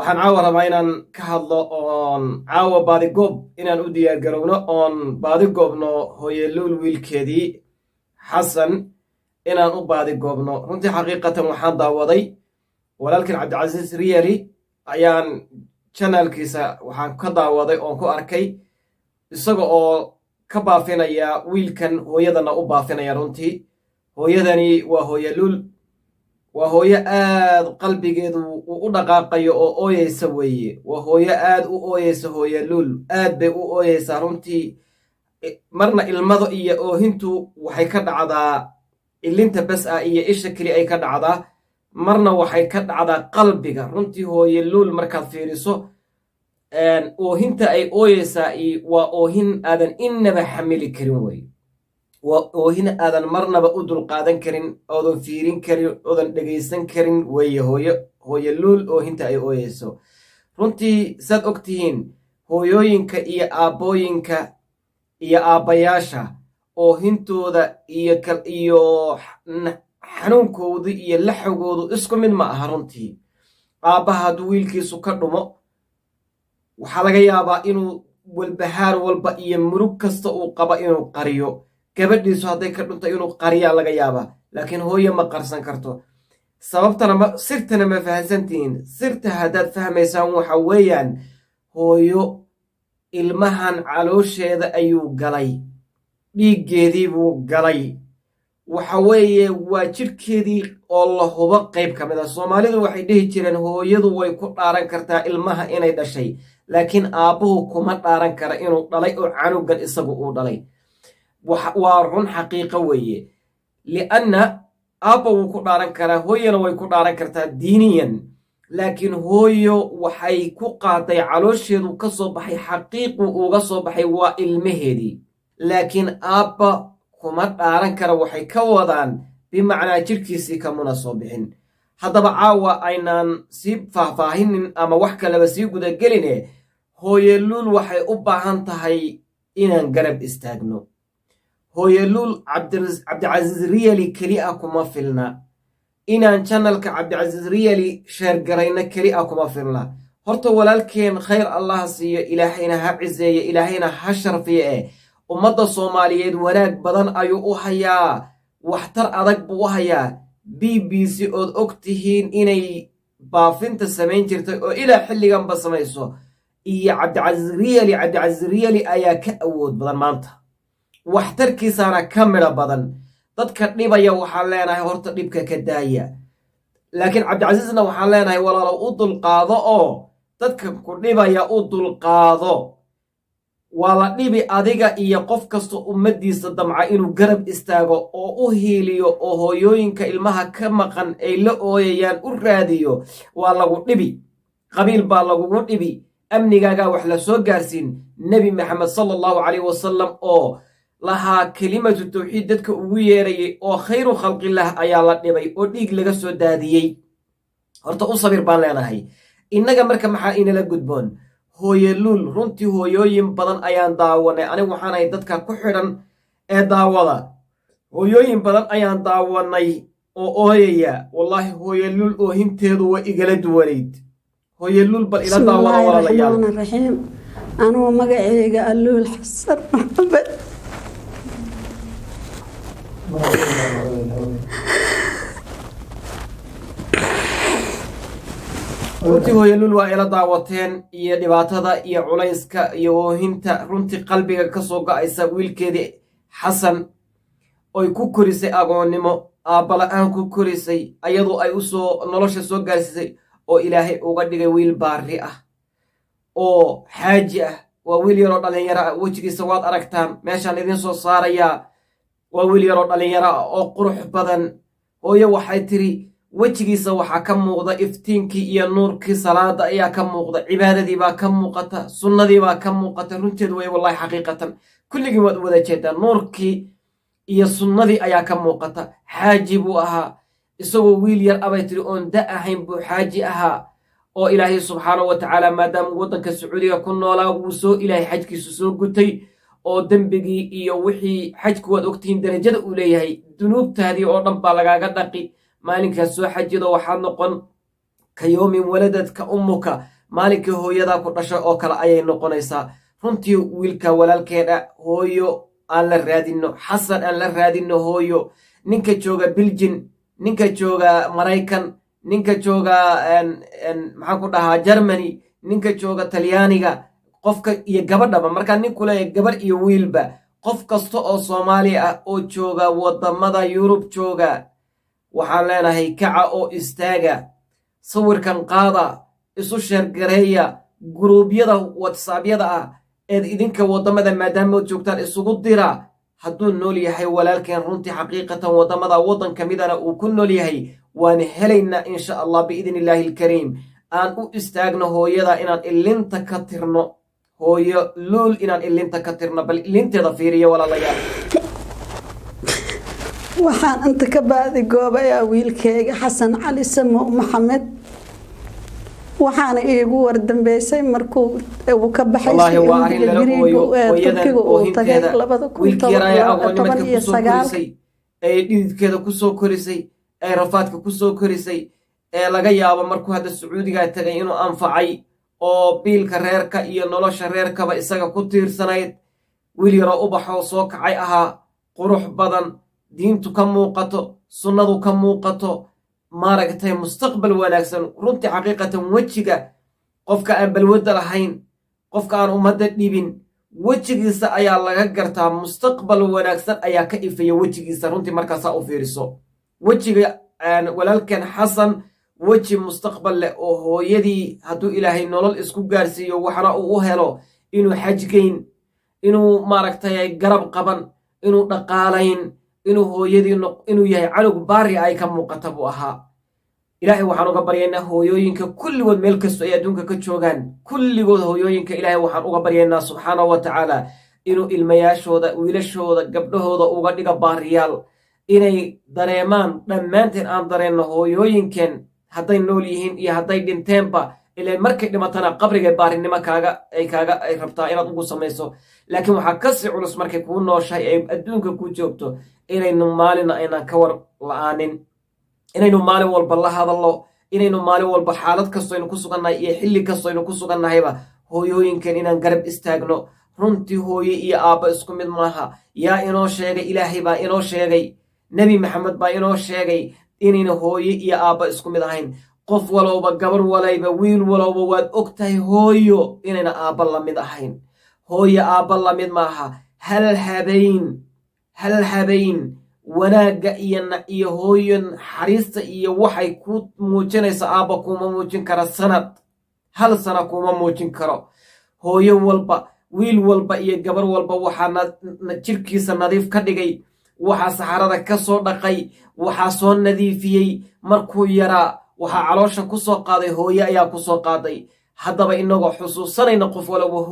waxaan caawa rabaa inaan ka hadlo oon caawa baadigoob inaan u diyaargarowno oon baadigoobno hooyeluul wiilkeedii xasan inaan u baadigoobno. runtii xaqiiqatan waxaan daawaday walaalkan cabdicasiis riyali ayaan janaalkiisa waxaan ka daawaday oon ku arkay isaga oo ka baafinaya wiilkan hooyadana u baafinaya. runtii hooyadani waa hooyeluul, waa hooyo aad qalbigeedu uu u dhaqaaqayo oo ooyeysa weeye. waa hooyo aad u ooyeysa hooyeluul, aad bay u ooyeysaa runtii. marna ilmada iyo oohintu waxay ka dhacdaa ilinta bas ah iyo isha keli ay ka dhacdaa, marna waxay ka dhacdaa qalbiga. runtii hooyeluul markaad fiiriso oohinta ay ooyeysaa waa oohin aadan innaba xamili karin weye. waa oohin aadan marnaba u dulqaadan karin, oodan fiirin karin, oodan dhegaysan karin weeye hooyeluul oohinta ay ooyeyso. runtii saad og tihiin hooyooyinka iyo aabbooyinka iyo aabbayaasha oohintooda iyo xanuunkoodu iyo laxogoodu isku mid ma aha. runtii aabbaha hadduu wiilkiisu ka dhumo waxaa laga yaabaa inuu walbahaar walba iyo murug kasta uu qaba inuu qariyo. gabadhiisu hadday ka dhunto inuu qariyaa laga yaabaa, laakiin hooye ma qarsan karto. sirtana ma fahansantihiin. sirta haddaad fahmaysaan waxa weeyaan hooyo ilmahan caloosheeda ayuu galay, dhiiggeedii buu galay, waxa weeye waa jidhkeedii oo la hubo qayb ka mid a. soomaalidu waxay dhihi jireen hooyadu way ku dhaaran kartaa ilmaha inay dhashay, laakiin aabbuhu kuma dhaaran kara inuu dhalay oo canugan isagu uu dhalay. waa run xaqiiqo weeye. lianna aabba wuu ku dhaaran karaa, hooyana way ku dhaaran kartaa diiniyan, laakiin hooyo waxay ku qaaday caloosheedu ka soo baxay, xaqiiqu uga soo baxay waa ilmaheedii. laakiin aabba kuma dhaaran kara, waxay ka wadaan bimacnaa jidhkiisii kamuna soo bixin. haddaba caawa aynaan sii faahfaahinin ama wax kaleba sii gudageline, hooyeluul waxay u baahan tahay inaan garab istaagno. hooyeluul cabdicasiis riyali keli a kuma filna, inaan janalka cabdicasiis riyali sheergarayna keli a kuma filna. horta walaalkeen khayr allah siiyo, ilaahayna ha ciseeye, ilaahayna ha sharfiye ummadda soomaaliyeed wanaag badan ayuu u hayaa, waxtar adag buu u hayaa. b b c ood og tihiin inay baafinta samayn jirtay oo ilaa xilliganba samayso, iyo cabdicasiis riyali ayaa ka awood badan maanta, waxtarkiisaana ka midho badan. dadka dhibaya waxaan leenahay horta dhibka ka daaya, laakiin cabdicasiisna waxaan leenahay walaalow u dulqaado oo dadka ku dhibaya u dulqaado. waa la dhibi adiga iyo qof kasta ummaddiisa damca inuu garab istaago oo u hiiliyo oo hooyooyinka ilmaha ka maqan ay la ooyayaan u raadiyo. waa lagu dhibi, qabiil baa lagugu dhibi, amnigaagaa wax la soo gaarsiin. nebi maxamed sala allahu calayh wasalam oo lahaa kelimatu tawxiid dadka ugu yeerayay oo khayru khalqillaah ayaa la dhibay oo dhiig laga soo daadiyey. horta u sabir baan leenahay. innaga marka maxaa inala gudboon? hooyeluul runtii hooyooyin badan ayaan daawanay. anigu waxaanahay dadka ku xidhan ee daawada. hooyooyin badan ayaan daawanay oo ooyaya. wallaahi hooyeluul oohinteedu waa igala duwanayd. hooyeluul bal ila daawada walaalayaal. bismillaahi anugu magaceyga alluul xasan maxamed. runtii hooyeluul waa ila daawateen, iyo dhibaatada iyo culayska iyo oohinta runtii qalbiga ka soo go-aysa wiilkeedii xasan oy ku korisay agoonnimo, aabbala-aan ku korisay, ayadoo ay nolosha soo gaarsiisay oo ilaahay uga dhigay wiil baari ah oo xaaji ah. waa wiil yaroo dhallinyaro ah, wejigiisa waad aragtaan, meeshaan idiin soo saarayaa. waa wiil yaroo dhallinyaro ah oo qurux badan. hooyo waxay tiri wejigiisa waxaa ka muuqda iftiinkii iyo nuurkii salaada ayaa ka muuqda, cibaadadii baa ka muuqata, sunnadii baa ka muuqata. runteedu way wallaahi xaqiiqatan kulligii waad u wada jeedaa, nuurkii iyo sunnadii ayaa ka muuqata. xaaji buu ahaa, isagoo wiil yar abay tiri oon da ahayn buu xaaji ahaa. oo ilaahay subxaanahu wa tacaala maadaama waddanka sacuudiga ku noolaa wuu ilaahay xajkiisu soo gutay oo dembigii iyo wixii xajku waad ogtihiin darajada uu leeyahay, dunuubtaadii oo dhan baa lagaaga dhaqi. maalinkaas soo xajido waxaad noqon ka yoomin waladadka ummuka, maalinkii hooyadaa ku dhashay oo kale ayay noqonaysaa. runtii wiilka walaalkeena hooyo aan la raadinno, xasan aan la raadinno hooyo. ninka jooga biljin, ninka jooga maraykan, ninka jooga maxaan ku dhahaa germany, ninka jooga talyaaniga, qofka iyo gabadhaba, markaa ninku leeyahay gabarh iyo wiilba, qof kasta oo soomaali ah oo jooga wadamada yurub jooga, waxaan leenahay kaca oo istaaga, sawirkan qaada, isu sheergareeya, guruubyada whatsappyada ah eed idinka wadamada maadaama joogtaan isugu dira. hadduu nool yahay walaalkeen runtii xaqiiqatan wadamada waddan ka midana uu ku nool yahay, waan helaynaa insha allah biidni illaahi alkariim. aan u istaagno hooyada inaan ilinta ka tirno, hooyo luul inaan ilinta ka tirno. bal ilinteeda fiiriya walaalayaal. waxaan inta ka baadi goobayaa wiilkeyga xasan cali samo maxamed. waxaana iigu wardambeysay markuu uu ka baxay turkiga uu tagay 2019 ay dhididkeeda kusoo korisay, ay rafaadka kusoo korisay, ee laga yaabo markuu hadda sacuudiga tagay inuu anfacay oo biilka reerka iyo nolosha reerkaba isaga ku tiirsanayd. wiil yaroo ubaxoo soo kacay ahaa, qurux badan, diintu ka muuqato, sunnadu ka muuqato, maaragtay mustaqbal wanaagsan. runtii xaqiiqatan wejiga qofka aan balwada lahayn, qofka aan ummadda dhibin, wejigiisa ayaa laga gartaa. mustaqbal wanaagsan ayaa ka ifaya wejigiisa runtii markaasaa u fiiriso. wejiga walaalkeen xasan weji mustaqbal leh oo hooyadii hadduu ilaahay nolol isku gaarsiiyo waxna uu u helo inuu xajgayn, inuu maaragtay garab qaban, inuu dhaqaalayn, inuu hooyadii inuu yahay canug baari ay ka muuqata buu ahaa. ilaahay waxaan uga baryaynaa hooyooyinka kulligood meel kasto ay adduunka ka joogaan, kulligood hooyooyinka ilaahay waxaan uga baryaynaa subxaanahu wa tacaala inuu ilmayaashooda, wiilashooda, gabdhahooda uga dhiga baariyaal, inay dareemaan dhammaanteen aan dareenno hooyooyinkeen hadday nool yihiin iyo hadday dhinteenba. ilaa markay dhimatana qabriga baarinimo ay rabtaa inaad ugu samayso. laakiin waxaa kasii culus markay kuu nooshahay ay adduunka ku joogto inaynu maalina aynaan ka war la-aanin, inaynu maalin walba la hadallo, inaynu maalin walba xaalad kastoaynu ku sugannahay iyo xilli kastoaynu ku sugannahayba hooyooyinkan inaan garab istaagno. runtii hooye iyo aabba isku mid maaha. yaa inoo sheegay? ilaahay baa inoo sheegay, nebi maxamed baa inoo sheegay inayna hooye iyo aabba isku mid ahayn. qof walowba, gabar walayba, wiil walowba waad og tahay hooyo inayna aabba la mid ahayn. hooyo aabba la mid maaha. hal habayn wanaagga iyo hooyo naxariista iyo waxay ku muujinaysa aabba kuma muujin kara sanad, hal sana kuma muujin karo. hooyo walba, wiil walba iyo gabar walba waxaa jirkiisa nadiif ka dhigay, waxaa saxarada ka soo dhaqay, waxaa soo nadiifiyey. markuu yaraa waxaa caloosha ku soo qaaday hooye ayaa ku soo qaaday. haddaba inagoo xusuusanayna qof walaba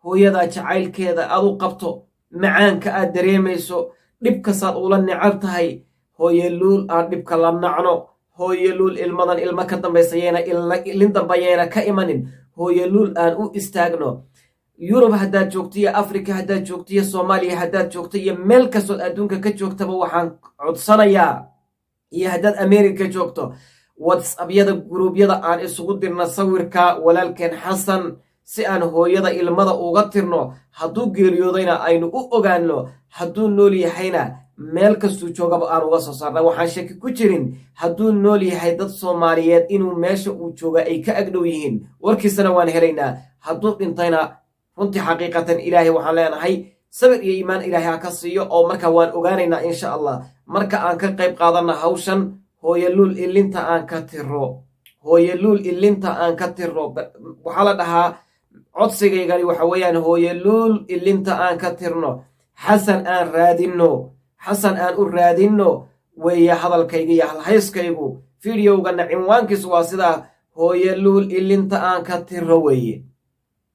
hooyadaa jacaylkeeda aad u qabto, macaanka aad dareemayso, dhibkasaad ula necab tahay. hooye luul aan dhibka la nacno. hooye luul ilmadan ilmo ka dambaysayayna ilin dambayayna ka imanin. hooye luul aan u istaagno. yurub haddaad joogto iyo afrika haddaad joogto iyo soomaaliya haddaad joogto iyo meel kastood adduunka ka joogtaba waxaan codsanayaa, iyo haddaad america joogto, whatsappyada guruubyada aan isugu dirna sawirka walaalkeen xasan si aan hooyada ilmada uga tirno. hadduu geeriyoodayna aynu u ogaanno, hadduu nool yahayna meel kastuu joogaba aan uga soo saarna. waxaan shaki ku jirin hadduu nool yahay dad soomaaliyeed inuu meesha uu jooga ay ka agdhow yihiin, warkiisana waan helaynaa. hadduu dhintayna runtii xaqiiqatan ilaahay waxaan leenahay sabir iyo iimaan ilaahay ha ka siiyo, oo markaa waan ogaanaynaa insha allah marka aan ka qayb qaadanna hawshan. hooye luul ilinta aan ka tiro, hooye luul ilinta aan ka tiro. waxaa la dhahaa codsigaygani waxa weeyaan hooye luul ilinta aan ka tirno, xasan aan raadinno, xasan aan u raadinno weeye hadalkayga iyo halhayskaygu. fideogana cinwaankiisu waa sidaa, hooye luul ilinta aan ka tiro weeye.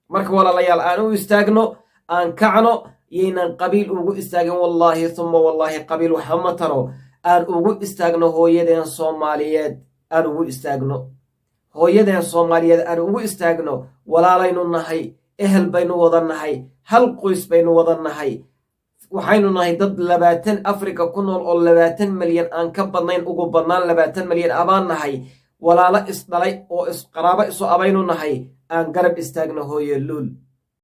marka walaalayaal aan u istaagno, aan kacno, yaynan qabiil ugu istaagin. wallaahi uma wallaahi qabiil waxa ma taro. aan ugu istaagno hooyadeen soomaaliyeed, aan ugu istaagno hooyadeen soomaaliyeed, aan ugu istaagno. walaalaynu nahay, ehel baynu wada nahay, hal qoys baynu wada nahay. waxaynu nahay dad 20 afrika ku nool oo 20 milyan aan ka badnayn, ugu badnaan 20 milyan abaan nahay. walaalo isdhalay oo isqaraabo isu abaynu nahay aan garab istaagna hooye luul.